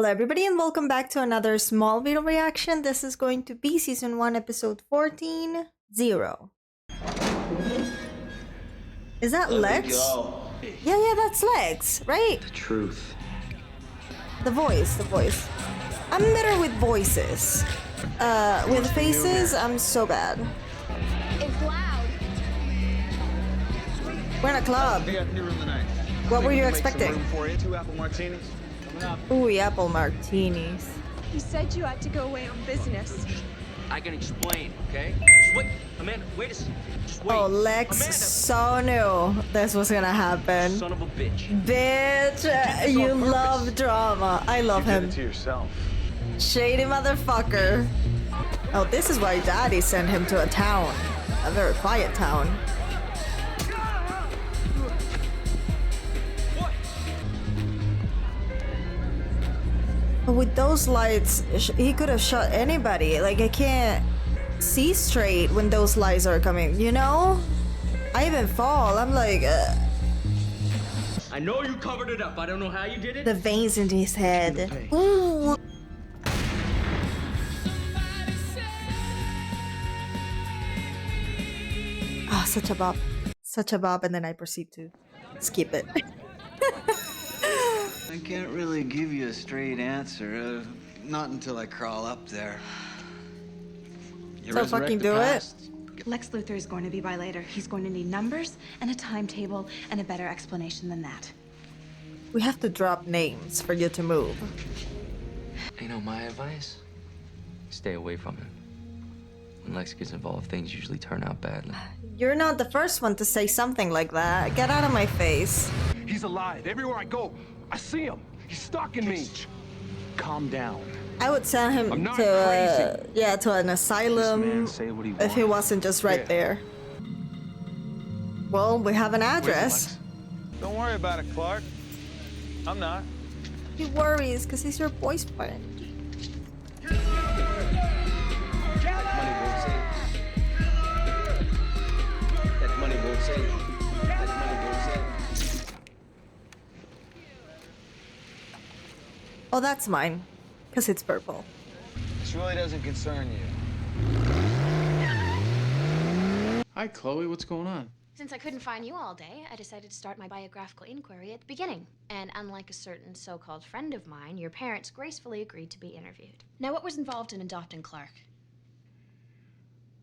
Hello everybody and welcome back to another Smallville reaction. This is going to be Season 1, Episode 14, 0. Is that Lex? Yeah, that's Lex, right? The truth. The voice. I'm better with voices. With faces, I'm so bad. It's loud. We're in a club. I got new room tonight. What were you expecting? Room for you. 2 apple martinis. Coming up. Ooh, apple martinis. He said you had to go away on business. I can explain, okay? Just wait. Amanda, wait a second. Just wait. Oh, Lex Amanda. so knew this was gonna happen. Son of a bitch. Bitch, you love drama. I love You did him. it to yourself. Shady motherfucker. Oh, this is why Daddy sent him to a town. A very quiet town. But with those lights, he could have shot anybody. Like, I can't see straight when those lights are coming, you know? I even fall. I'm like, I know you covered it up. I don't know how you did it. the veins in his head. Ooh. Ah, such a bop. Such a bop, and then I proceed to skip it. I can't really give you a straight answer. Not until I crawl up there. You So resurrect fucking the do it. past. Lex Luthor is going to be by later. He's going to need numbers and a timetable and a better explanation than that. We have to drop names for you to move. You know my advice? Stay away from him. When Lex gets involved, things usually turn out badly. You're not the first one to say something like that. Get out of my face. He's alive. Everywhere I go, I see him. He's stalking me. Calm down. I would send him I'm not to crazy. yeah, to an This asylum man say what he if he wants. wasn't just right Yeah. there. Well, we have an address. Don't worry about it, Clark. I'm not. He worries because he's your boyfriend. That money won't save you. That money won't save you. Oh, that's mine. Because it's purple. This really doesn't concern you. Hi, Chloe. What's going on? Since I couldn't find you all day, I decided to start my biographical inquiry at the beginning. And unlike a certain so-called friend of mine, your parents gracefully agreed to be interviewed. Now, what was involved in adopting Clark?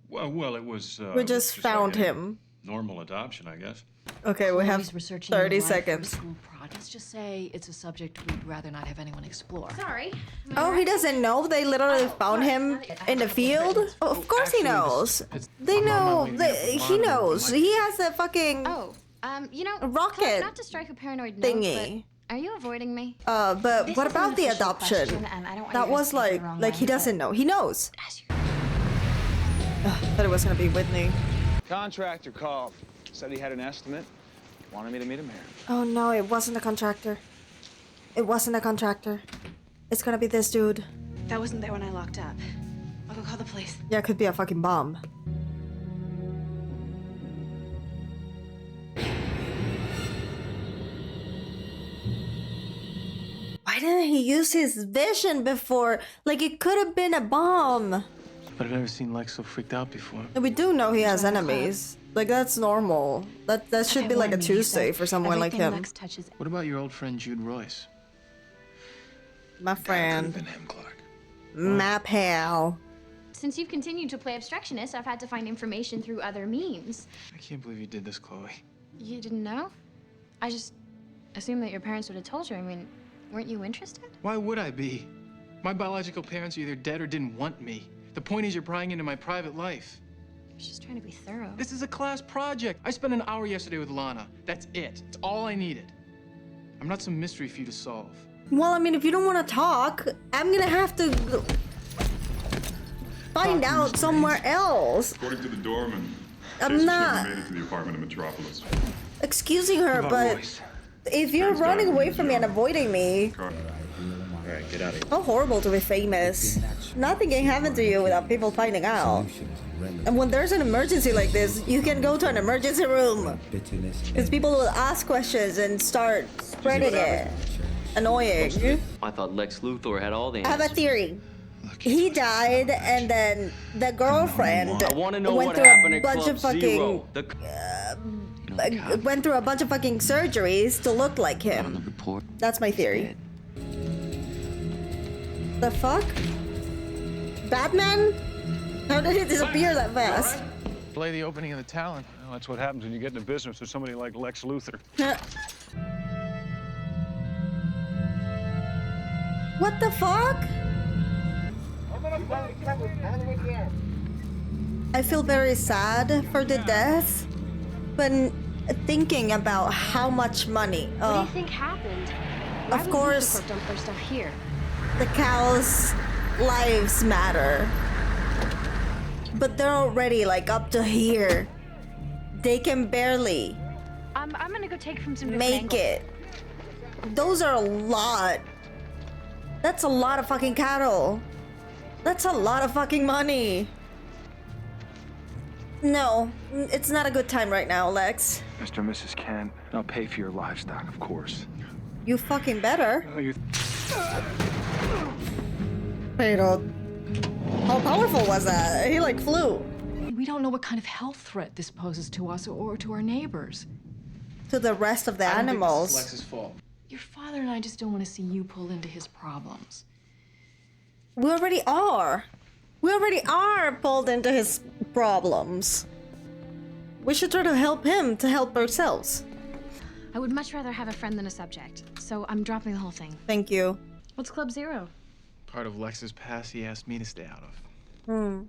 Well, it was. We just found like a him. Normal adoption, I guess. Okay, we have Chloe's researching 30 your life for a seconds. school project. Let's just say it's a subject we'd rather not have anyone explore. Sorry. Oh, he doesn't know they literally found him in the field? Oh, of course he knows. They know. He knows. He has a fucking Oh, you know, rocket Clark, not to strike a paranoid note, thingy. but are you avoiding me? But This what is an about the official adoption? question, and I don't want That you to was take it like the wrong he way, doesn't know. He knows. but as you- Thought it was gonna be Whitney. Contractor called. Said he had an estimate. Wanted me to meet him here. Oh no, it wasn't a contractor. It wasn't a contractor. It's gonna be this dude. That wasn't there when I locked up. I'll go call the police. Yeah, it could be a fucking bomb. Why didn't he use his vision before? Like, it could have been a bomb. But I've never seen Lex so freaked out before. And we do know he has enemies. Like, that's normal. That should be like a Tuesday for someone like him. Lex touches. What about your old friend Jude Royce? My friend. Been him, Clark. My pal. Since you've continued to play obstructionist, I've had to find information through other means. I can't believe you did this, Chloe. You didn't know? I just assumed that your parents would have told you. I mean, weren't you interested? Why would I be? My biological parents are either dead or didn't want me. The point is you're prying into my private life. I was just trying to be thorough. This is a class project. I spent an hour yesterday with Lana. That's it. It's all I needed. I'm not some mystery for you to solve. Well, I mean, if you don't want to talk, I'm gonna have to find out somewhere else. According to the doorman, I'm not made it to the apartment in Metropolis. excusing her, but if you're running away from me and avoiding me, Alright, get out of here. how horrible to be famous. Nothing can happen to you without people finding out. And when there's an emergency like this, you can go to an emergency room. Because people will ask questions and start spreading it. annoying. I thought Lex Luthor had all the I have a answers. theory. He died, and then the girlfriend I want to know went what through happened a at bunch Club of fucking Zero. went through a bunch of fucking surgeries to look like On the him. report. That's my theory. Dead. The fuck? Batman? How did he disappear that fast? Play the opening of the Talon. Well, that's what happens when you get into business with somebody like Lex Luthor. What the fuck? I feel very sad for the death, but thinking about how much money. What do you think happened? Why Of would course, Lucifer dump their stuff here? the cows' lives matter. But they're already like up to here. They can barely I'm gonna go take from some different make angles. it. Those are a lot. That's a lot of fucking cattle. That's a lot of fucking money. No, it's not a good time right now, Lex. Mr. and Mrs. Kent, I'll pay for your livestock, of course. You fucking better. You Pero, how powerful was that? He like flew We don't know what kind of health threat this poses to us or to our neighbors. to the rest of the I don't think animals. this is Lex's fault. Your father and I just don't want to see you pull into his problems. We already are. We already are pulled into his problems. We should try to help him to help ourselves. I would much rather have a friend than a subject, so I'm dropping the whole thing. Thank you. What's Club Zero? Part of Lex's past he asked me to stay out of.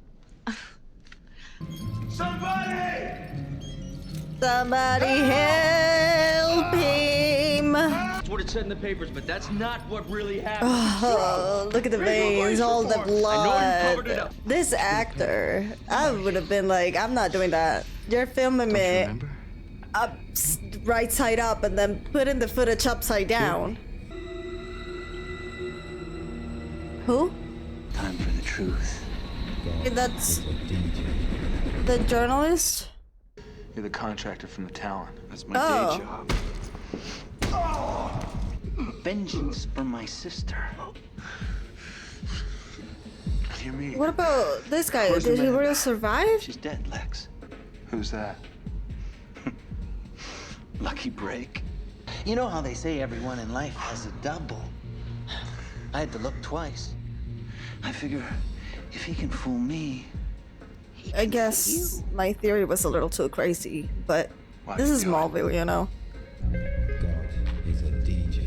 Somebody help him. That's what it said in the papers, but that's not what really happened. Oh, look at the veins, all the covered it blood. up. This actor, I would have been like, I'm not doing that. You're filming Don't you me remember? up, right side up, and then putting the footage upside down. Who? Time for the truth. That's the journalist? You're the contractor from the Talon. That's my Oh. day job. Vengeance for my sister. What do you mean? What about this guy? Where's the Did he man? really survive? She's dead, Lex. Who's that? Lucky break. You know how they say everyone in life has a double? I had to look twice. I figure if he can fool me, he I can guess fool my theory was a little too crazy, but Why this do you is feel like- Smallville, you know? God is a DJ.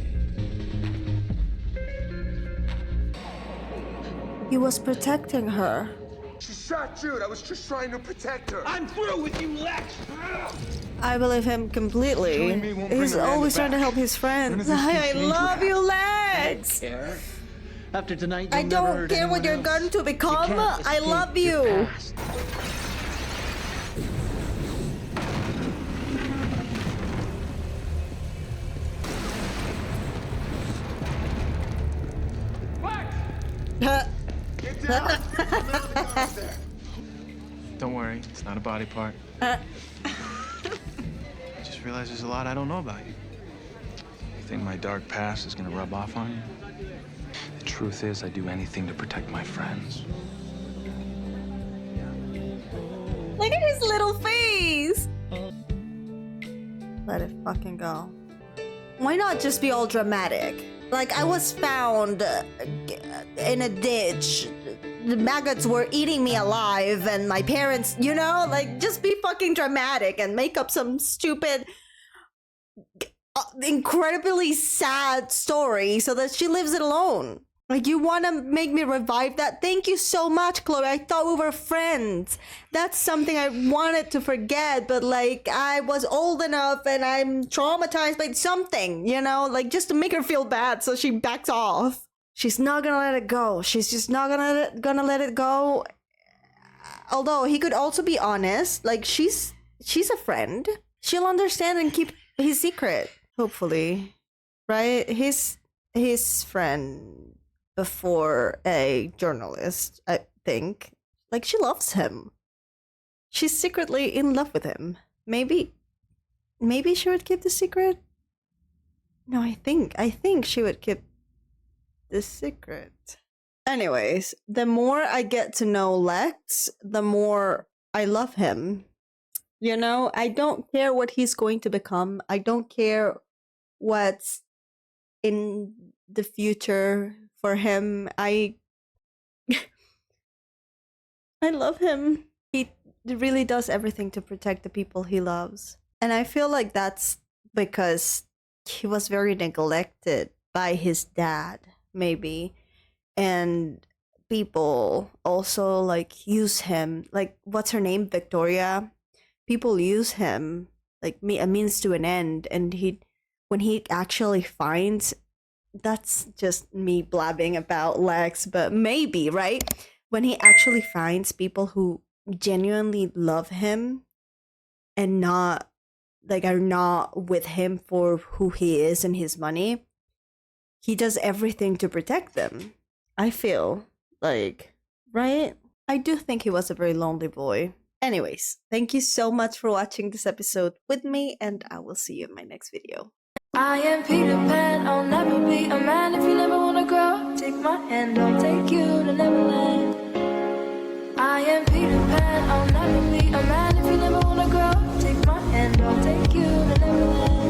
He was protecting her. She shot you. I was just trying to protect her. I'm through with you, Lex! I believe him completely. Killing me won't bring He's Amanda always trying to back. help his None friends. of this can I change what love you, Don't Lex! care. After tonight, I you'll never don't hurt care what anyone you're else. going to You become. can't I escape love your you. past. Don't worry, it's not a body part. I just realized there's a lot I don't know about you. You think my dark past is gonna rub off on you? The truth is, I do anything to protect my friends. Look at his little face! Let it fucking go. Why not just be all dramatic? Like, I was found in a ditch. The maggots were eating me alive, and my parents, you know? Like, just be fucking dramatic and make up some stupid, incredibly sad story so that she lives it alone. Like, you want to make me revive that? Thank you so much, Chloe. I thought we were friends. That's something I wanted to forget, but like, I was old enough and I'm traumatized by something, you know? Like, just to make her feel bad so she backs off. She's not gonna let it go. She's just not gonna let it go. Although he could also be honest. Like, she's a friend. She'll understand and keep his secret. Hopefully. Right? His friend before a journalist, I think. Like, she loves him. She's secretly in love with him. Maybe she would keep the secret. No, I think she would keep the secret. Anyways, the more I get to know Lex, the more I love him. You know, I don't care what he's going to become. I don't care what's in the future for him. I love him. He really does everything to protect the people he loves. And I feel like that's because he was very neglected by his dad, maybe. And people also like use him. Like, what's her name? Victoria. People use him like a means to an end. And when he actually finds, that's just me blabbing about Lex, but maybe, right? When he actually finds people who genuinely love him and not like are not with him for who he is and his money, he does everything to protect them. I feel like, right? I do think he was a very lonely boy. Anyways, thank you so much for watching this episode with me, and I will see you in my next video. I am Peter Pan, I'll never be a man if you never wanna grow. Take my hand, I'll take you to Neverland. I am Peter Pan, I'll never be a man if you never wanna grow. Take my hand, I'll take you to Neverland.